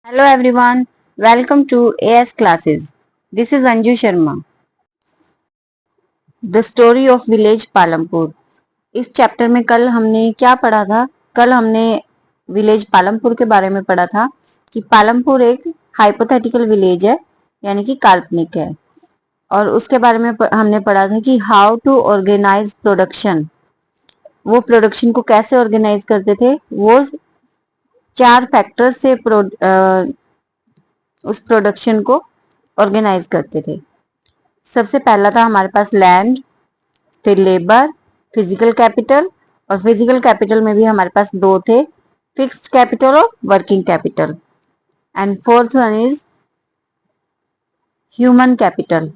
Hello everyone, welcome to AS classes. This is Anju Sharma. The story of village Palampur. इस chapter में कल हमने क्या पढ़ा था? कल हमने विलेज पालमपुर के बारे में पढ़ा था कि पालमपुर एक हाइपोथेटिकल विलेज है, यानी कि काल्पनिक है। और उसके बारे में हमने पढ़ा था कि हाउ टू ऑर्गेनाइज प्रोडक्शन। वो प्रोडक्शन को कैसे ऑर्गेनाइज करते थे? वो 4 फैक्टर से उस प्रोडक्शन को ऑर्गेनाइज करते थे। सबसे पहला था हमारे पास लैंड, फिर लेबर, फिजिकल कैपिटल, और फिजिकल कैपिटल में भी हमारे पास 2 थे, फिक्स्ड कैपिटल और working capital. And fourth one is human capital.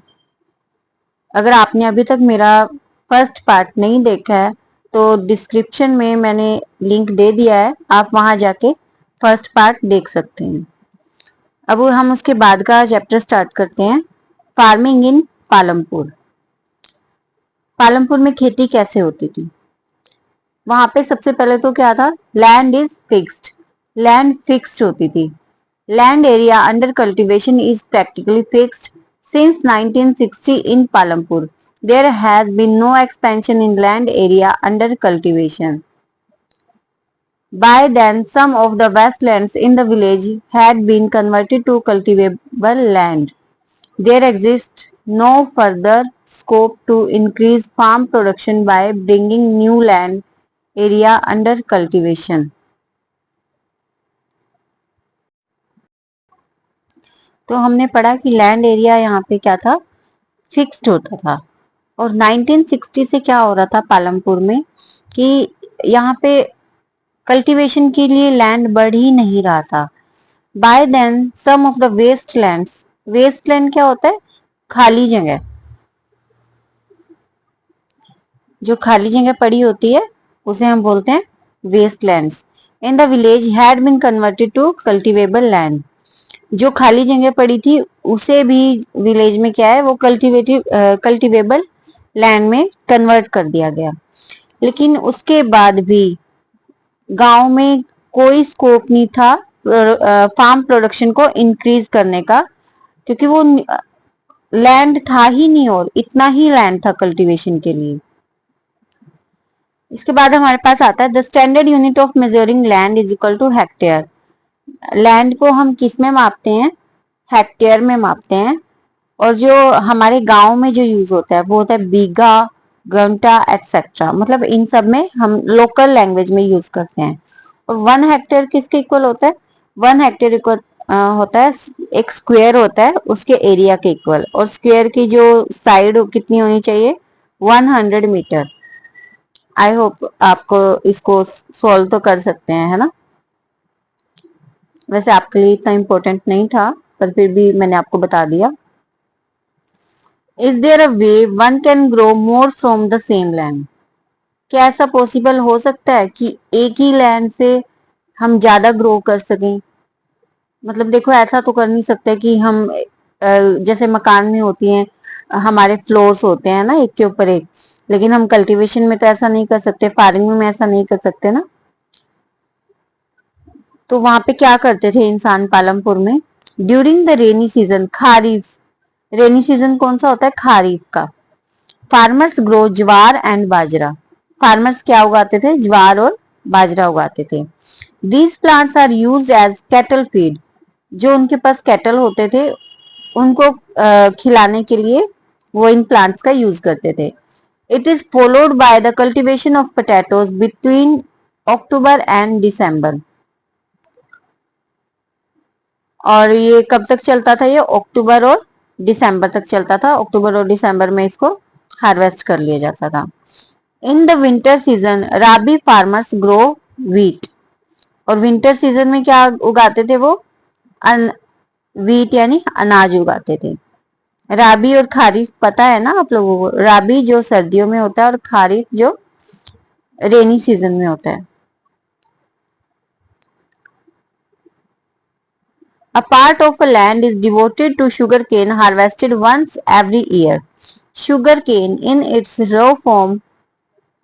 अगर आपने अभी तक मेरा फर्स्ट पार्ट नहीं देखा है तो डिस्क्रिप्शन में मैंने लिंक दे दिया है, आप वहां जाके फर्स्ट पार्ट देख सकते हैं। अब हम उसके बाद का चैप्टर स्टार्ट करते हैं, फार्मिंग इन पालमपुर। पालमपुर में खेती कैसे होती थी? वहां पे सबसे पहले तो क्या था? Land is fixed. Land fixed होती थी। Land area under cultivation is practically fixed since 1960 in Palampur. There has been no expansion in land area under cultivation. By then, some of the wastelands in the village had been converted to cultivable land. There exists no further scope to increase farm production by bringing new land area under cultivation. तो हमने पढ़ा कि land area यहाँ पे क्या था? Fixed होता था। और 1960 से क्या हो रहा था पालमपुर में कि यहाँ पे कल्टीवेशन के लिए लैंड बढ़ ही नहीं रहा था। By then some of the wastelands, wasteland क्या होता है? खाली जगह, जो खाली जगह पड़ी होती है उसे हम बोलते हैं wastelands. In the village had been converted to cultivable land. जो खाली जगह पड़ी थी उसे भी विलेज में क्या है, वो कल्टीवेबल लैंड में कन्वर्ट कर दिया गया। लेकिन उसके बाद भी गांव में कोई स्कोप नहीं था फार्म प्रोडक्शन को इंक्रीज करने का, क्योंकि वो लैंड था ही नहीं और इतना ही लैंड था कल्टीवेशन के लिए। इसके बाद हमारे पास आता है the standard unit of measuring land is equal to hectare. Land को हम किस में मापते हैं? हेक्टेयर में मापते हैं। और जो हमारे गांव में जो यूज होता है वो होता है बीघा, घंटा एटसेट्रा। मतलब इन सब में हम लोकल लैंग्वेज में यूज करते हैं। और 1 हेक्टेयर किसके इक्वल होता है? 1 हेक्टेयर इक्वल होता है, एक स्क्वायर होता है उसके एरिया के इक्वल। और स्क्वायर की जो साइड कितनी होनी चाहिए? 100 मीटर। आई होप आपको इसको सॉल्व तो कर सकते हैं, है ना? वैसे आपके लिए इतना इम्पोर्टेंट नहीं था, पर फिर भी मैंने आपको बता दिया। Is there a way one can grow more from the same land? क्या ऐसा पॉसिबल हो सकता है कि एक ही लैंड से हम ज्यादा ग्रो कर सकें? मतलब देखो, ऐसा तो कर नहीं सकते कि हम जैसे मकान में होती हैं हमारे फ्लोर्स होते हैं ना, एक के ऊपर एक। लेकिन हम कल्टीवेशन में तो ऐसा नहीं कर सकते, फार्मिंग में ऐसा नहीं कर सकते ना। तो वहां पे क्या करते थे इंसान पालमपुर में? During the rainy season, kharif, rainy season कौन सा होता है? खारिफ का। Farmers grow jowar and bajra. फार्मर्स क्या उगाते थे? ज्वार और बाजरा उगाते थे। These plants are used as cattle feed. जो उनके पास कैटल होते थे उनको खिलाने के लिए वो इन प्लांट्स का यूज करते थे। It is followed by the cultivation of potatoes between October and December. और ये कब तक चलता था? ये अक्टूबर और दिसंबर तक चलता था। अक्टूबर और दिसंबर में इसको हार्वेस्ट कर लिया जाता था। In the winter season rabi farmers grow wheat. और विंटर सीजन में क्या उगाते थे वो? व्हीट यानी अनाज उगाते थे। राबी और खारिफ पता है ना आप लोगों को? राबी जो सर्दियों में होता है और खारिफ जो रेनी सीजन में होता है। A part of a land is devoted to sugarcane harvested once every year. Sugarcane in its raw form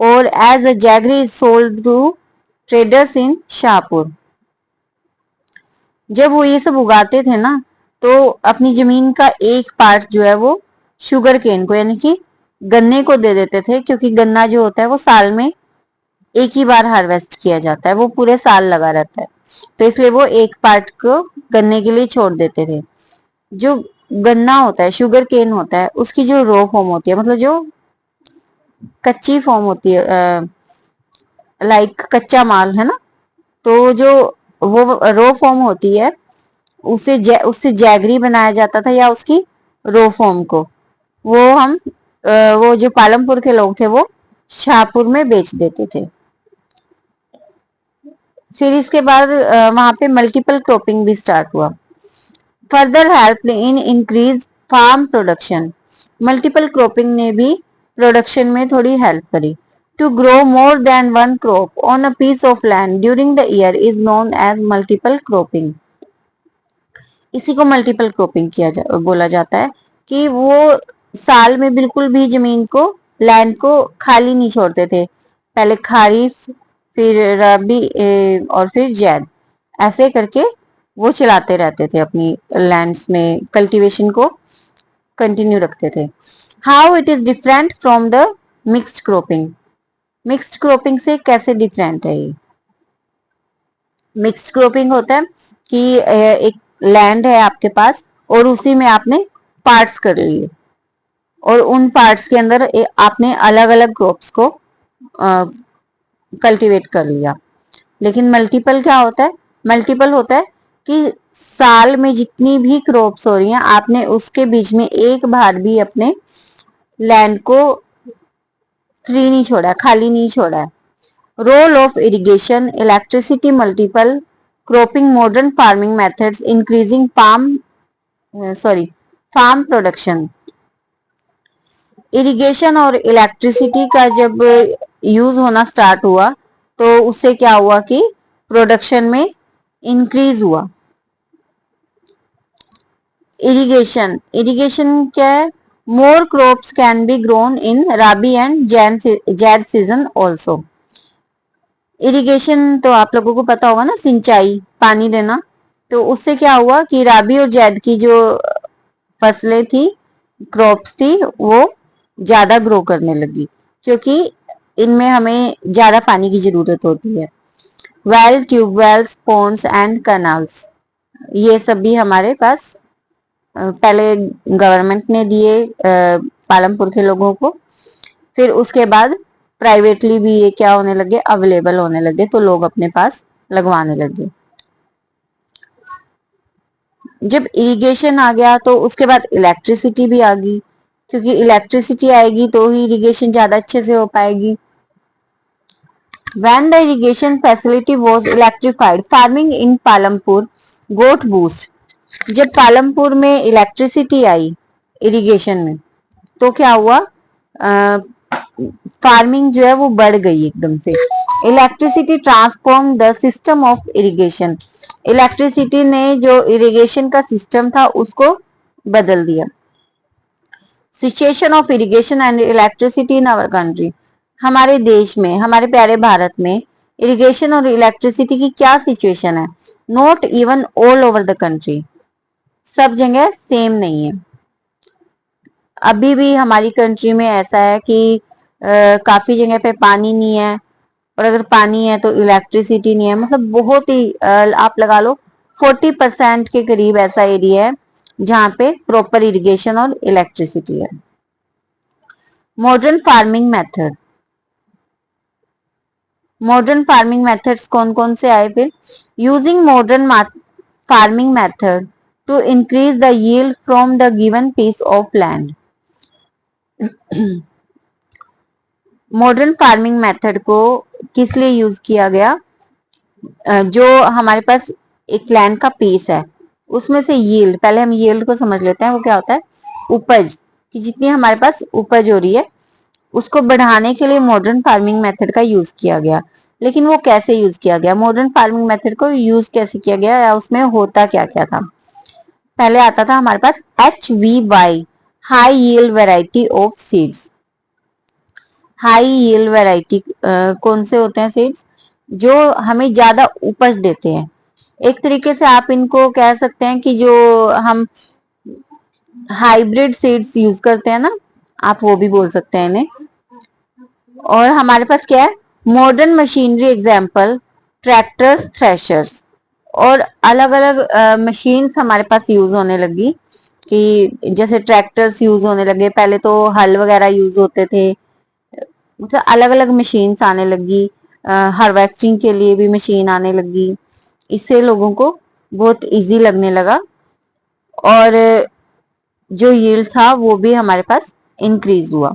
or as a jaggery is sold to traders in Shahpur. जब वो ये सब उगाते थे ना, तो अपनी जमीन का एक पार्ट जो है वो शुगर केन को यानी कि गन्ने को दे देते थे, क्योंकि गन्ना जो होता है वो साल में एक ही बार हार्वेस्ट किया जाता है, वो पूरे साल लगा रहता है, तो इसलिए वो एक पार्ट को गन्ने के लिए छोड़ देते थे। जो गन्ना होता है, शुगर केन होता है, उसकी जो रो फॉर्म होती है, मतलब जो कच्ची फॉर्म होती है, लाइक कच्चा माल है ना, तो जो वो रो फॉर्म होती है, उससे जैगरी बनाया जाता था, या उसकी रो फॉर्म को वो हम वो जो पालमपुर के लोग थे वो शाहपुर में बेच देते थे। फिर इसके बाद वहां पे मल्टीपल क्रॉपिंग भी स्टार्ट हुआ। Further help in increase farm production. Multiple cropping ने भी प्रोडक्शन में थोड़ी हेल्प करी। To grow more than one crop on a piece of land during the year is known as multiple cropping. इसी को multiple cropping बोला जाता है कि वो साल में बिल्कुल भी जमीन को, लैंड को खाली नहीं छोड़ते थे। पहले खरीफ, फिर रबी और फिर जैद, ऐसे करके वो चलाते रहते थे अपनी लैंड्स में, कल्टीवेशन को कंटिन्यू रखते थे। How it is different from the mixed cropping. Mixed cropping से कैसे डिफरेंट है ये? मिक्स्ड क्रॉपिंग होता है कि एक लैंड है आपके पास और उसी में आपने पार्ट्स कर लिए, और उन पार्ट्स के अंदर आपने अलग अलग क्रॉप्स को कल्टीवेट कर लिया। लेकिन मल्टीपल क्या होता है? मल्टीपल होता है कि साल में जितनी भी क्रॉप्स हो रही हैं, आपने उसके बीच में एक बार भी अपने लैंड को फ्री नहीं छोड़ा, खाली नहीं छोड़ा है। Role of irrigation, electricity, multiple cropping, modern farming methods, increasing farm production. Irrigation और इलेक्ट्रिसिटी का जब यूज होना स्टार्ट हुआ, तो उससे क्या हुआ कि प्रोडक्शन में इंक्रीज हुआ। इरिगेशन, इरिगेशन क्या है? More crops can be grown in rabi and zaid season also. Irrigation तो आप लोगों को पता होगा ना, सिंचाई, पानी देना। तो उससे क्या हुआ कि राबी और जैद की जो फसलें थी, क्रॉप्स थी, वो ज्यादा ग्रो करने लगी, क्योंकि इनमें हमें ज्यादा पानी की जरूरत होती है। Well, tube wells, Pond's and canals, ये सब भी हमारे पास पहले गवर्नमेंट ने दिए पालमपुर के लोगों को, फिर उसके बाद प्राइवेटली भी ये क्या होने लगे, अवेलेबल होने लगे, तो लोग अपने पास लगवाने लगे। जब इरिगेशन आ गया तो उसके बाद इलेक्ट्रिसिटी भी आ गई, क्योंकि इलेक्ट्रिसिटी आएगी तो ही इरिगेशन ज्यादा अच्छे से हो पाएगी। When the irrigation facility was electrified, farming in Palampur got boost। जब पालमपुर में इलेक्ट्रिसिटी आई इरिगेशन में, तो क्या हुआ, फार्मिंग जो है वो बढ़ गई एकदम से। Electricity transform the system of irrigation. Electricity ने जो इरिगेशन का सिस्टम था उसको बदल दिया। Situation of irrigation and electricity in our country. हमारे देश में, हमारे प्यारे भारत में इरिगेशन और इलेक्ट्रिसिटी की क्या सिचुएशन है? Not even all over the country, सब जगह सेम नहीं है। अभी भी हमारी कंट्री में ऐसा है कि काफी जगह पे पानी नहीं है, और अगर पानी है तो इलेक्ट्रिसिटी नहीं है। मतलब बहुत ही आप लगा लो 40% के करीब ऐसा एरिया है जहाँ पे प्रॉपर इरिगेशन और इलेक्ट्रिसिटी है। Modern farming method, modern farming methods कौन कौन से आए फिर? Using modern farming method to increase the yield from the given piece of land. Modern farming method को किस लिए यूज किया गया? जो हमारे पास एक लैंड का पीस है, उसमें से यील्ड, पहले हम यील्ड को समझ लेते हैं, वो क्या होता है? उपज, कि जितनी हमारे पास उपज हो रही है उसको बढ़ाने के लिए मॉडर्न फार्मिंग मेथड का यूज किया गया। लेकिन वो कैसे यूज किया गया? मॉडर्न फार्मिंग मेथड को यूज कैसे किया गया, या उसमें होता क्या क्या था? पहले आता था हमारे पास HVY, high yield variety of seeds. High yield variety कौन से होते हैं सीड्स? जो हमें ज्यादा उपज देते हैं। एक तरीके से आप इनको कह सकते हैं कि जो हम हाइब्रिड सीड्स यूज करते हैं ना, आप वो भी बोल सकते हैं इन्हें। और हमारे पास क्या है, modern machinery example, tractors, threshers, और अलग अलग मशीन्स हमारे पास यूज होने लगी, कि जैसे ट्रैक्टर्स यूज होने लगे, पहले तो हल वगैरह यूज होते थे, मतलब अलग अलग मशीन्स आने लगी, हार्वेस्टिंग के लिए भी मशीन आने लगी। इससे लोगों को बहुत इजी लगने लगा, और जो यील्ड था वो भी हमारे पास इंक्रीज हुआ।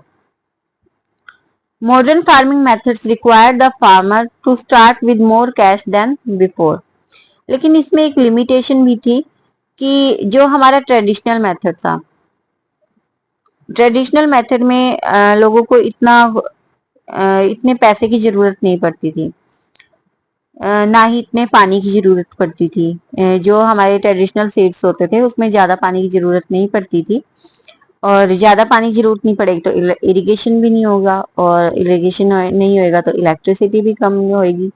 Modern farming methods require the farmer to start with more cash than before. लेकिन इसमें एक लिमिटेशन भी थी, कि जो हमारा ट्रेडिशनल मेथड था, ट्रेडिशनल मेथड में लोगों को इतने पैसे की जरूरत नहीं पड़ती थी, ना ही इतने पानी की जरूरत पड़ती थी। जो हमारे ट्रेडिशनल सीड्स होते थे उसमें ज्यादा पानी की जरूरत नहीं पड़ती थी, और ज्यादा पानी की जरूरत नहीं पड़ेगी तो इरिगेशन भी नहीं होगा, और इरिगेशन नहीं होएगा तो इलेक्ट्रिसिटी भी कम होएगी।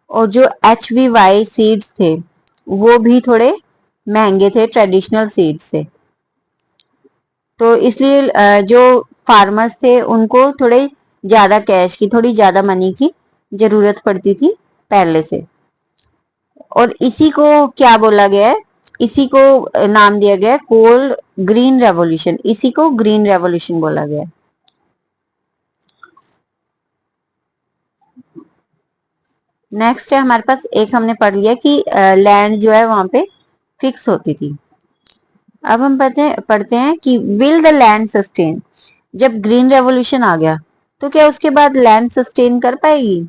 और जो HVY सीड्स थे वो भी थोड़े महंगे थे ट्रेडिशनल सीड्स से, तो इसलिए जो फार्मर्स थे उनको थोड़े ज्यादा कैश की, थोड़ी ज्यादा मनी की जरूरत पड़ती थी पहले से। और इसी को क्या बोला गया है, इसी को नाम दिया गया है कोल्ड ग्रीन रेवोल्यूशन, इसी को ग्रीन रेवोल्यूशन बोला गया है। नेक्स्ट है हमारे पास, एक हमने पढ़ लिया कि लैंड जो है वहां पे फिक्स होती थी। अब हम पढ़ते हैं कि विल द लैंड सस्टेन। जब ग्रीन रेवोल्यूशन आ गया तो क्या उसके बाद लैंड सस्टेन कर पाएगी?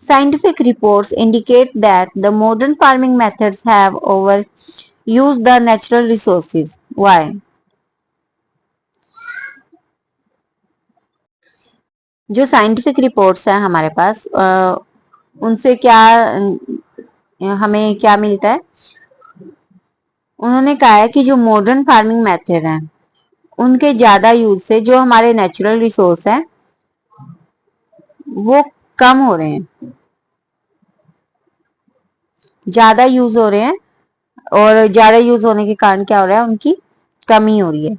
Scientific reports indicate that the modern farming methods have overused the natural resources. Why? जो साइंटिफिक रिपोर्ट्स हैं हमारे पास, उनसे क्या हमें क्या मिलता है? उन्होंने कहा है कि जो मॉडर्न फार्मिंग मेथड हैं उनके ज्यादा यूज से जो हमारे नेचुरल रिसोर्स हैं वो कम हो रहे हैं, ज्यादा यूज हो रहे हैं, और ज्यादा यूज होने के कारण क्या हो रहा है, उनकी कमी हो रही है।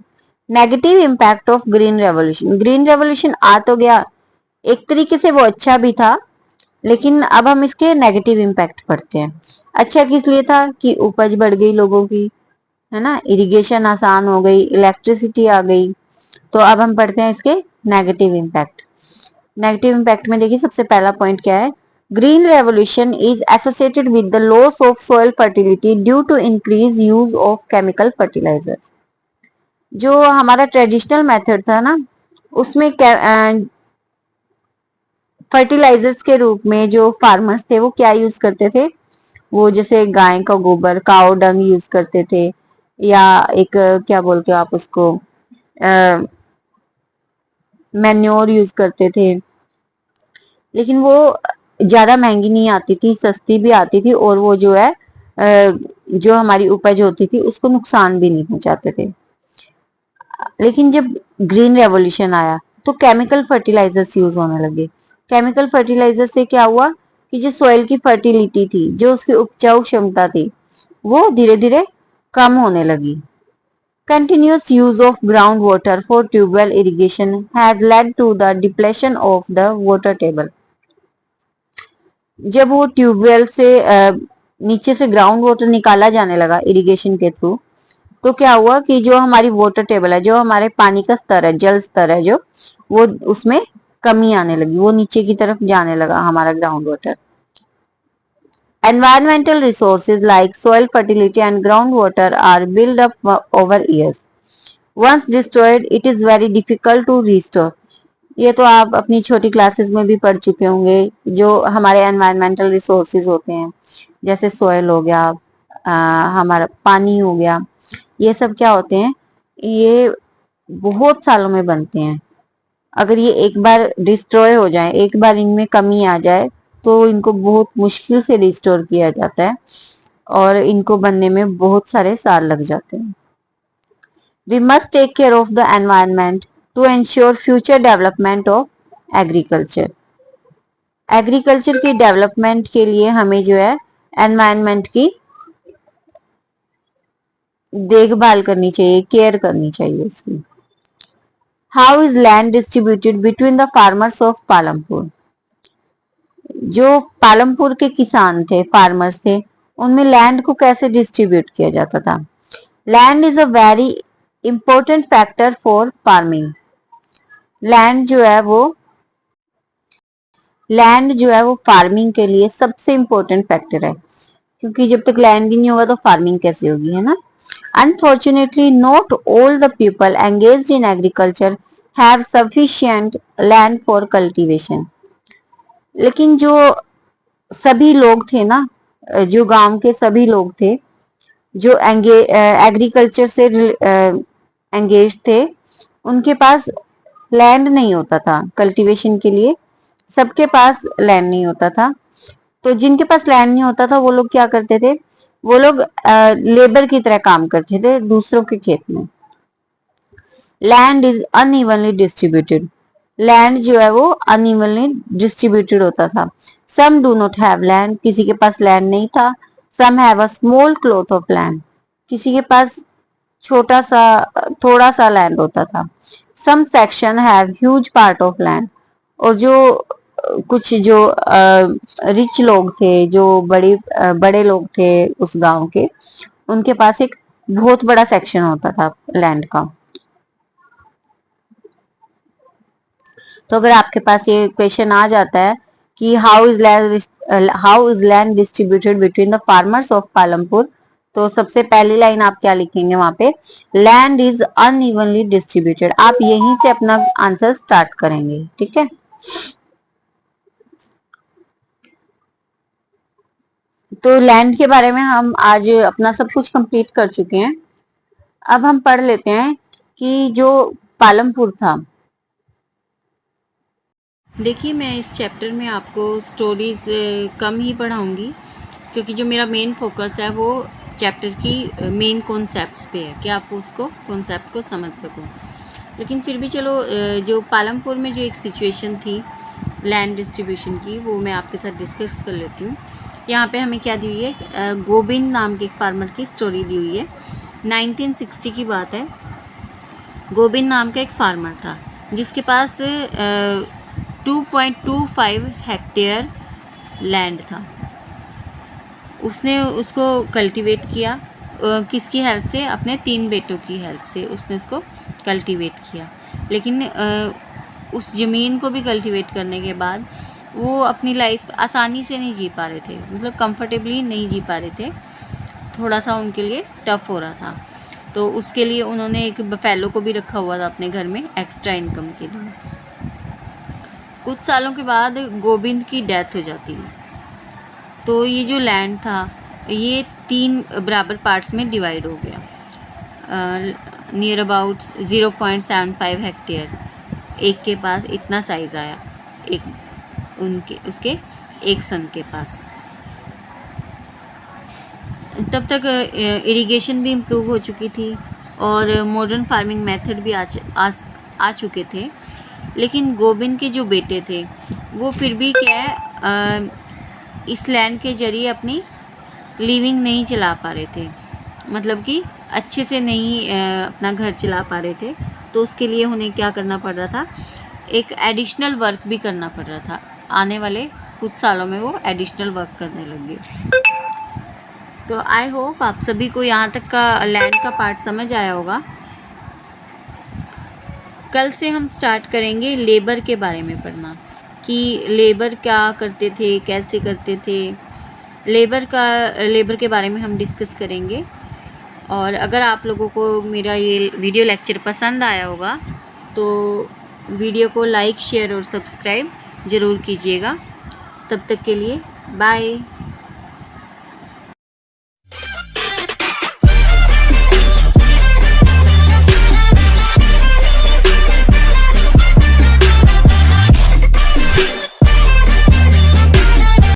Negative impact of green revolution. Green revolution आ तो गया, एक तरीके से वो अच्छा भी था, लेकिन अब हम इसके नेगेटिव इम्पैक्ट पढ़ते हैं। अच्छा किस लिए था, कि उपज बढ़ गई लोगों की, है ना, इरिगेशन आसान हो गई, इलेक्ट्रिसिटी आ गई। तो अब हम पढ़ते हैं इसके नेगेटिव इम्पैक्ट। नेगेटिव इम्पैक्ट में देखिए सबसे पहला पॉइंट क्या है, green revolution is associated with the loss of soil fertility due to increase use of chemical fertilisers. जो हमारा ट्रेडिशनल मेथड था ना, उसमें फर्टिलाइजर्स के रूप में जो फार्मर्स थे वो क्या यूज करते थे, वो जैसे गाय का गोबर, काउ डंग यूज करते थे, या एक क्या बोलते हो आप उसको, मैन्योर यूज करते थे। लेकिन वो ज्यादा महंगी नहीं आती थी, सस्ती भी आती थी, और वो जो है जो हमारी उपज होती थी उसको नुकसान भी नहीं पहुंचाते थे। लेकिन जब ग्रीन रेवोल्यूशन आया तो केमिकल फर्टिलाइजर्स यूज होने लगे। केमिकल फर्टिलाइजर से क्या हुआ, कि जो सॉइल की फर्टिलिटी थी, जो उसकी उपजाऊ क्षमता थी, वो धीरे धीरे कम होने लगी। Continuous use of groundwater for tubewell irrigation has led to the depletion of the water table. जब वो ट्यूबवेल से नीचे से ग्राउंड वाटर निकाला जाने लगा इरिगेशन के थ्रू, तो क्या हुआ कि जो हमारी वाटर टेबल है, जो हमारे पानी का स्तर है, जल स्तर है, जो वो उसमें कमी आने लगी, वो नीचे की तरफ जाने लगा हमारा ground water. Environmental resources like soil fertility and groundwater are built up over years. Once destroyed, it is very difficult to restore. ये तो आप अपनी छोटी क्लासेस में भी पढ़ चुके होंगे। जो हमारे एनवायरमेंटल रिसोर्सेज होते हैं, जैसे सॉइल हो गया, हमारा पानी हो गया, ये सब क्या होते हैं, ये बहुत सालों में बनते हैं। अगर ये एक बार डिस्ट्रॉय हो जाए, एक बार इनमें कमी आ जाए, तो इनको बहुत मुश्किल से रिस्टोर किया जाता है, और इनको बनने में बहुत सारे साल लग जाते हैं। We must take care of the environment to ensure future development of agriculture. Agriculture की डेवलपमेंट के लिए हमें जो है एनवायरनमेंट की देखभाल करनी चाहिए, केयर करनी चाहिए इसकी। How is land distributed between the farmers of Palampur. जो पालमपुर के किसान थे, फार्मर्स थे, उनमें लैंड को कैसे डिस्ट्रीब्यूट किया जाता था। Land is a very important factor for farming. Land जो है वो फार्मिंग के लिए सबसे इंपॉर्टेंट फैक्टर है, क्योंकि जब तक लैंड ही नहीं होगा तो फार्मिंग कैसे होगी, है ना। Unfortunately not all the people engaged in agriculture have sufficient land for cultivation. लेकिन जो सभी लोग थे ना, जो गांव के सभी लोग थे जो एग्रीकल्चर से एंगेज थे, उनके पास लैंड नहीं होता था कल्टीवेशन के लिए। सबके पास लैंड नहीं होता था। तो जिनके पास लैंड नहीं होता था वो लोग क्या करते थे, वो लोग लेबर की तरह काम करते थे दूसरों के खेत में। Land is unevenly distributed. Land जो है वो अनइवनली डिस्ट्रीब्यूटेड होता था। Some do not have land, किसी के पास लैंड नहीं था। Some have a small plot of land, किसी के पास छोटा सा थोड़ा सा लैंड होता था। Some section have huge part of land, और जो कुछ जो रिच लोग थे, जो बड़े लोग थे उस गांव के, उनके पास एक बहुत बड़ा सेक्शन होता था लैंड का। तो अगर आपके पास ये क्वेश्चन आ जाता है कि how is land distributed between the farmers of Palampur, तो सबसे पहली लाइन आप क्या लिखेंगे वहां पे, लैंड इज अनइवनली डिस्ट्रीब्यूटेड। आप यहीं से अपना आंसर स्टार्ट करेंगे, ठीक है। तो लैंड के बारे में हम आज अपना सब कुछ कंप्लीट कर चुके हैं। अब हम पढ़ लेते हैं कि जो पालमपुर था। देखिए, मैं इस चैप्टर में आपको स्टोरीज़ कम ही पढ़ाऊँगी, क्योंकि जो मेरा मेन फोकस है वो चैप्टर की मेन कॉन्सेप्ट्स पे है कि आप उसको कॉन्सेप्ट को समझ सको। लेकिन फिर भी चलो, जो पालमपुर में जो एक सिचुएशन थी लैंड डिस्ट्रीब्यूशन की, वो मैं आपके साथ डिस्कस कर लेती हूँ। यहाँ पे हमें क्या दी हुई है, गोविंद नाम के एक फार्मर की स्टोरी दी हुई है। 1960 की बात है। गोविंद नाम का एक फार्मर था जिसके पास 2.25 हेक्टेयर लैंड था। उसने उसको कल्टीवेट किया, किसकी हेल्प से, अपने 3 बेटों की हेल्प से उसने उसको कल्टीवेट किया। लेकिन उस ज़मीन को भी कल्टीवेट करने के बाद वो अपनी लाइफ आसानी से नहीं जी पा रहे थे, मतलब कंफर्टेबली नहीं जी पा रहे थे, थोड़ा सा उनके लिए टफ हो रहा था। तो उसके लिए उन्होंने एक बफेलो को भी रखा हुआ था अपने घर में एक्स्ट्रा इनकम के लिए। कुछ सालों के बाद गोविंद की डेथ हो जाती है। तो ये जो लैंड था ये 3 बराबर पार्ट्स में डिवाइड हो गया, नियर अबाउट 0.75 हेक्टेयर। एक के पास इतना साइज़ आया, उसके एक सन के पास। तब तक इरिगेशन भी इम्प्रूव हो चुकी थी और मॉडर्न फार्मिंग मेथड भी आ चुके थे। लेकिन गोविंद के जो बेटे थे वो फिर भी क्या है, इस लैंड के ज़रिए अपनी लिविंग नहीं चला पा रहे थे, मतलब कि अच्छे से नहीं अपना घर चला पा रहे थे। तो उसके लिए उन्हें क्या करना पड़ रहा था, एक एडिशनल वर्क भी करना पड़ रहा था। आने वाले कुछ सालों में वो एडिशनल वर्क करने लग गए। तो आई होप आप सभी को यहाँ तक का लैंड का पार्ट समझ आया होगा। कल से हम स्टार्ट करेंगे लेबर के बारे में पढ़ना, कि लेबर क्या करते थे, कैसे करते थे। लेबर के बारे में हम डिस्कस करेंगे। और अगर आप लोगों को मेरा ये वीडियो लेक्चर पसंद आया होगा तो वीडियो को लाइक, शेयर और सब्सक्राइब ज़रूर कीजिएगा। तब तक के लिए बाय।